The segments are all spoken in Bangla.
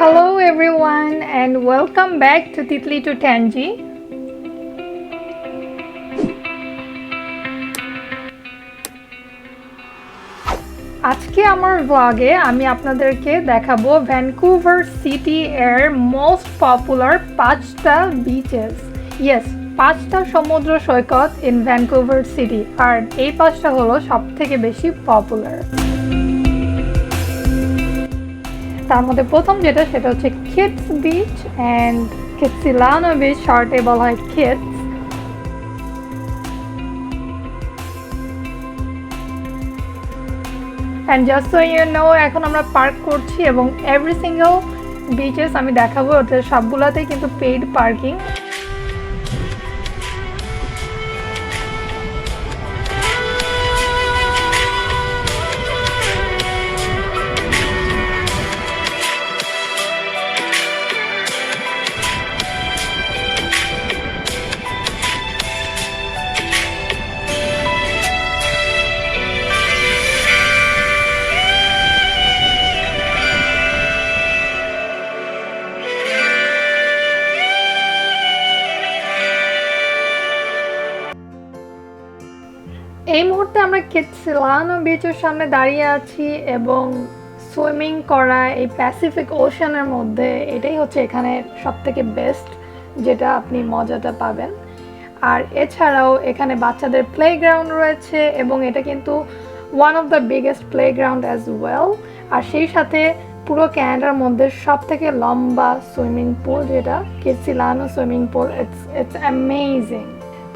Hello everyone and welcome back to Titli to Tangi. আজকে আমার ব্লগে আমি আপনাদেরকে দেখাবো ভ্যানকুভার সিটি এর মোস্ট পপুলার 5টা বিচেস। ইয়েস, 5টা সমুদ্র সৈকত ইন ভ্যানকুভার সিটি, আর এই 5টা হলো সবথেকে বেশি পপুলার। তার মধ্যে প্রথম সেটা হচ্ছে Kits beach and Kitsilano beach, শর্টে বলা হয় Kits. And just so you know, এখন আমরা পার্ক করছি এবং এভরি সিঙ্গেল বিচেস আমি দেখাবো, ওদের সবগুলোতেই কিন্তু পেইড পার্কিং। এই মুহূর্তে আমরা কিটসিলানো বিচের সামনে দাঁড়িয়ে আছি এবং সুইমিং করা এই প্যাসিফিক ওশানের মধ্যে এটাই হচ্ছে এখানে সবথেকে বেস্ট, যেটা আপনি মজাটা পাবেন। আর এছাড়াও এখানে বাচ্চাদের প্লেগ্রাউন্ড রয়েছে এবং এটা কিন্তু one of the biggest playground as well. আর সেই সাথে পুরো ক্যানাডার মধ্যে সবথেকে লম্বা সুইমিং পুল, যেটা কিটসিলানো সুইমিং পুল। It's amazing.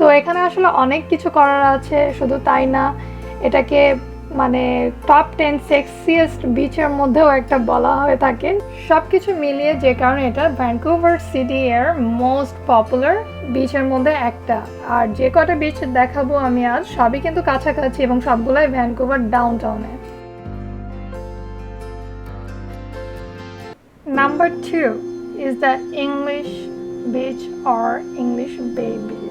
তো এখানে আসলে অনেক কিছু করার আছে, শুধু তাই না, এটাকে মানে টপ 10 সেক্সিয়েস্ট বিচের মধ্যেও একটা বলা হয়ে থাকে। সব কিছু মিলিয়ে যে কারণে এটা ভ্যানকুভার সিটি এর মোস্ট পপুলার বিচের মধ্যে একটা। আর যে কটা বিচ দেখাবো আমি আজ, সবই কিন্তু কাছাকাছি এবং সবগুলাই Vancouver ডাউনটাউনে। Number 2 is the English beach or English Bay beach.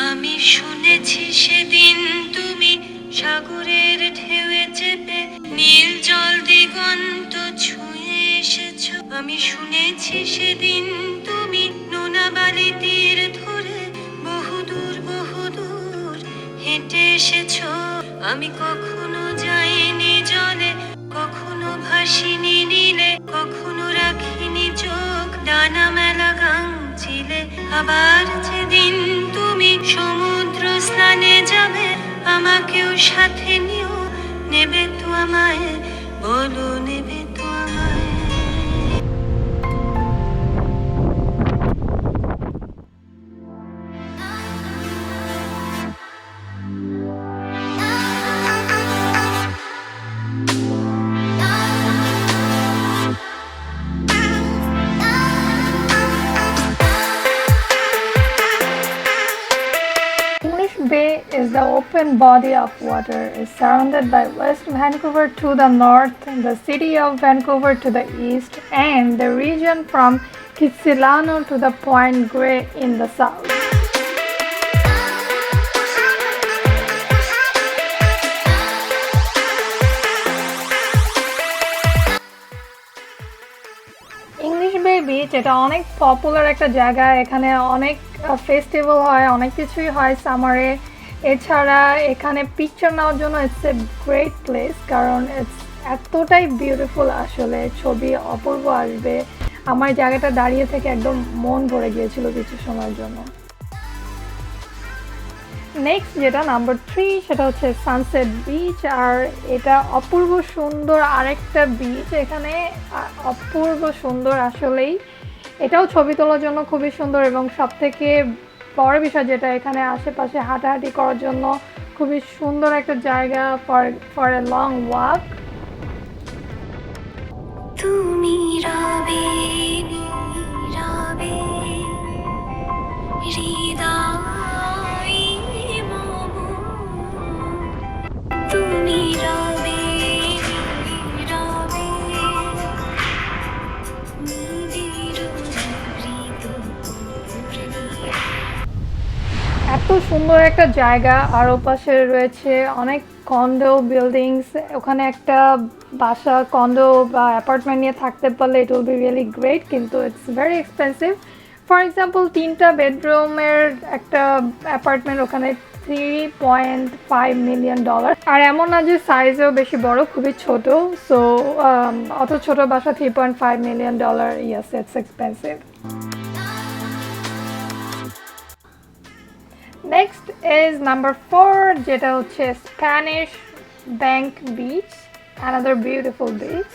আমি শুনেছি সেদিন তুমি সাগরের ঢেউয়ে চেপে নীল জল দিগন্ত ছুঁয়ে এসেছো। আমি শুনেছি সেদিন তুমি নোনা বালি তীর ধরে বহুদূর হেঁটে এসেছো। আমি কখনো যাইনি জলে, কখনো ভাসিনি নীলে, কখনো রাখিনি চোখ ডানা মেলা গাংচিলে। আবার যেদিন তুমি সমুদ্র স্নানে যাবে, আমাকেও সাথে নিও, নেবে তো আমায়, বলো নেবে তো আমায়। Bay is the open body of water, is surrounded by West Vancouver to the north, the city of Vancouver to the east, and the region from Kitsilano to the Point Grey in the south. English বে বিচ এটা অনেক পপুলার একটা জায়গা। এখানে অনেক ফেস্টিভ্যাল হয়, অনেক কিছুই হয় সামারে। এছাড়া এখানে পিকচার নেওয়ার জন্য ইটস এ গ্রেট প্লেস, কারণ ইটস এতটাই বিউটিফুল, আসলে ছবি অপূর্ব আসবে। আমার জায়গাটা দাঁড়িয়ে থেকে একদম মন ভরে গিয়েছিল কিছু সময়ের জন্য। নেক্সট যেটা নাম্বার 3, সেটা হচ্ছে সানসেট বিচ। আর এটা অপূর্ব সুন্দর আরেকটা বিচ, এখানে অপূর্ব সুন্দর আসলেই। এটাও ছবি তোলার জন্য খুবই সুন্দর এবং সবথেকে বড় বিষয় যেটা, এখানে আশেপাশে হাঁটাহাঁটি করার জন্য খুবই সুন্দর একটা জায়গা ফর এ লং ওয়াক। তুমি রবে নীরবে হৃদয় মম, তুমি রবে নীরবে এত সুন্দর একটা জায়গা, আর ওপাশে রয়েছে অনেক কন্ডো বিল্ডিংস। ওখানে একটা বাসা, কন্ডো বা অ্যাপার্টমেন্ট নিয়ে থাকতে পারলে it will be really great, কিন্তু it's very expensive. For example 3টা বেডরুমের একটা অ্যাপার্টমেন্ট ওখানে $3.5 million। আর এমন না যে সাইজেও বেশি বড়, খুবই ছোট। সো অত ছোট বাসা $3.5 million, yes it's expensive. Next is number 4, যেটা হচ্ছে Spanish bank beach, another beautiful beach.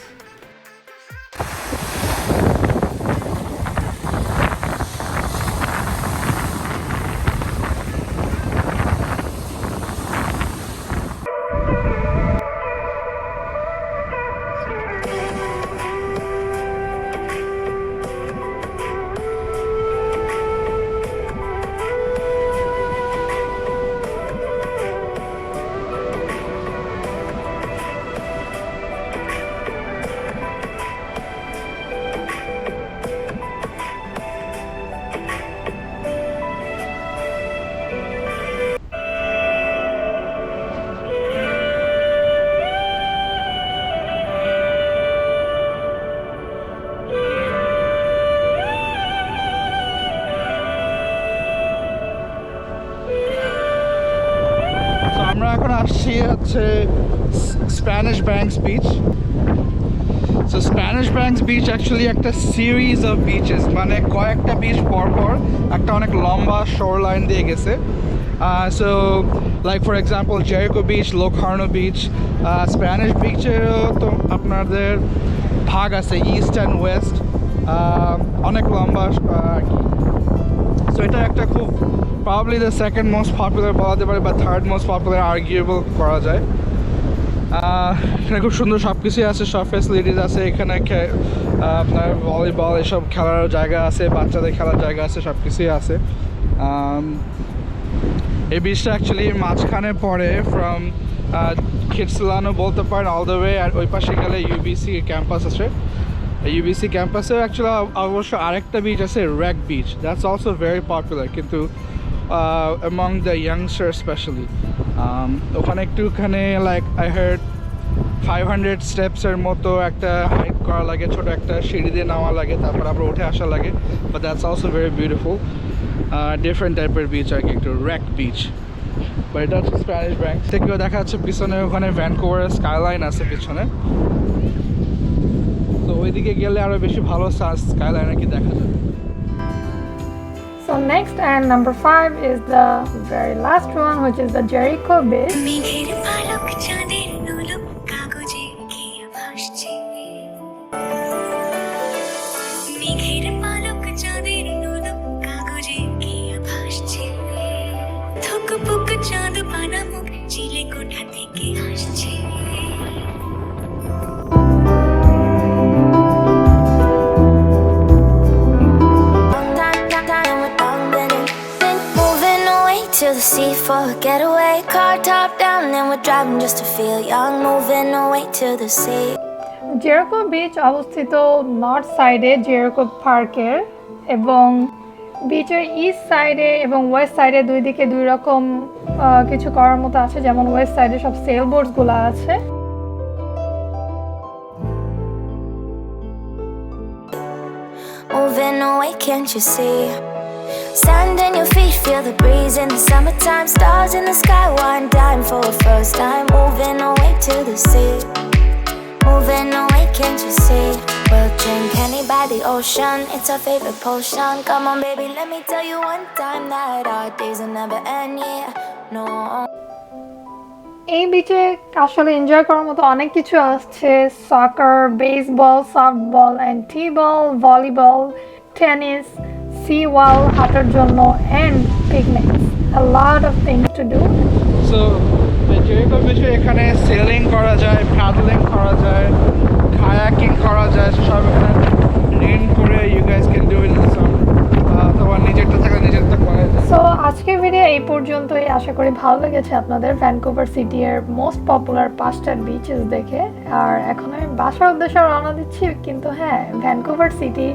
আমরা এখন আসছি হচ্ছে Spanish banks beach. So Spanish banks beach actually একটা সিরিজ অফ বিচেস, মানে কয়েকটা বিচ পরপর একটা অনেক লম্বা শোর লাইন দিয়ে গেছে। So like for example Jericho beach, Locarno beach, Spanish বিচেরও তো আপনাদের ভাগ আছে, ইস্ট অ্যান্ড ওয়েস্ট, অনেক লম্বা আর কি। সো এটা একটা খুব probably the second most popular বলা যেতে পারে, বা থার্ড মোস্ট পপুলার আর্গুয়েবল করা যায়। এখানে খুব সুন্দর সব কিছুই আছে, সব ফ্যাসিলিটিস আছে এখানে। আপনার ভলিবল এসব খেলার জায়গা আছে, বাচ্চাদের খেলার জায়গা আছে, সব কিছুই আছে। এই বিচটা অ্যাকচুয়ালি মাঝখানে পড়ে ফ্রম কিটসিলানো বলতে পারেন অল দ্য ওয়ে, আর ওই পাশে গেলে ইউবিসি ক্যাম্পাস আছে। ইউবিসি ক্যাম্পাসে অ্যাকচুয়ালি অবশ্য আরেকটা বিচ আছে, rake beach, that's also very popular, কিন্তু among the youngsters especially ওখানে একটুখানে লাইক আই হার্ড 500 স্টেপসের মতো একটা হাইট করা লাগে, ছোট একটা সিঁড়ি দিয়ে নামা লাগে, তারপর আবার উঠে আসা লাগে। But that's also very beautiful, different টাইপের বিচ আর কি, একটু রেক বিচ। বাট এটা হচ্ছে স্প্যানিশ ব্যাংক থেকেও দেখা যাচ্ছে পিছনে, ওখানে ভ্যানকুভারের স্কাইলাইন আছে পিছনে। তো ওইদিকে গেলে আরও বেশি ভালো স্কাইলাইন আর কি দেখা যাবে। So next and number 5 is the very last one, which is the Jerecho beach. মেঘের পালক চাঁদের নুলুক কাগজে গিয়ে ভাসছে, মেঘের পালক চাঁদের নুলুক কাগজে গিয়ে ভাসছে, থুকপুক চাঁদ পানা মুখ চিলে কোঠা থেকে হাসছে। To the sea for a getaway, car top down and we're driving just to feel young, moving away to the sea. Jericho beach অবস্থিত নর্থ সাইডে জেরিকো পার্কের, এবং বিচের ইস্ট সাইডে এবং ওয়েস্ট সাইডে দুই দিকে দুই রকম কিছু করার মতো আছে। যেমন ওয়েস্ট সাইডে সব সেল বোটসগুলো আছে। Moving away, can't you see? Sand in your feet, feel the breeze in the summertime. Stars in the sky, one dime for a first time. Moving away to the sea. Moving away, can't you see? We'll drink honey by the ocean, it's our favorite potion. Come on baby, let me tell you one time that our days will never end, yeah, no. এই বিচে আসলে এনজয় করার মতো অনেক কিছু আছে। Soccer, baseball, softball and T ball, volleyball, tennis, sea wall হাঁটার জন্য, and picnics, a lot of things to do. So Jericho বিচে এখানে সেলিং করা যায়, প্যাডলিং করা যায়, কায়াকিং করা যায়, সব এখানে রেন্ট করে you guys can do it in the summer, অথবা নিজেরটা থাকলে নিজেরটা করা যায়। সো আজকের ভিডিও এই পর্যন্তই। আশা করি ভালো লেগেছে আপনাদের ভ্যানকুভার সিটি এর মোস্ট পপুলার 5টা বিচেস দেখে। আর এখন আমি বাসার উদ্দেশ্যে রওনা দিচ্ছি, কিন্তু হ্যাঁ, ভ্যানকুভার সিটি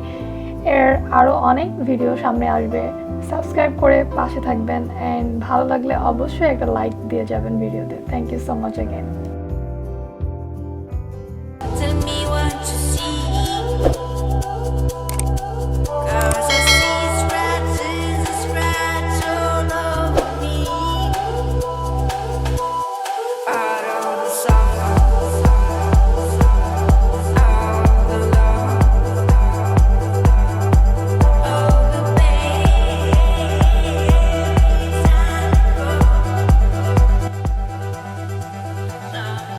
এর আরও অনেক ভিডিও সামনে আসবে। সাবস্ক্রাইব করে পাশে থাকবেন অ্যান্ড ভালো লাগলে অবশ্যই একটা লাইক দিয়ে যাবেন ভিডিওতে। Thank you so much again. Tell me what you see.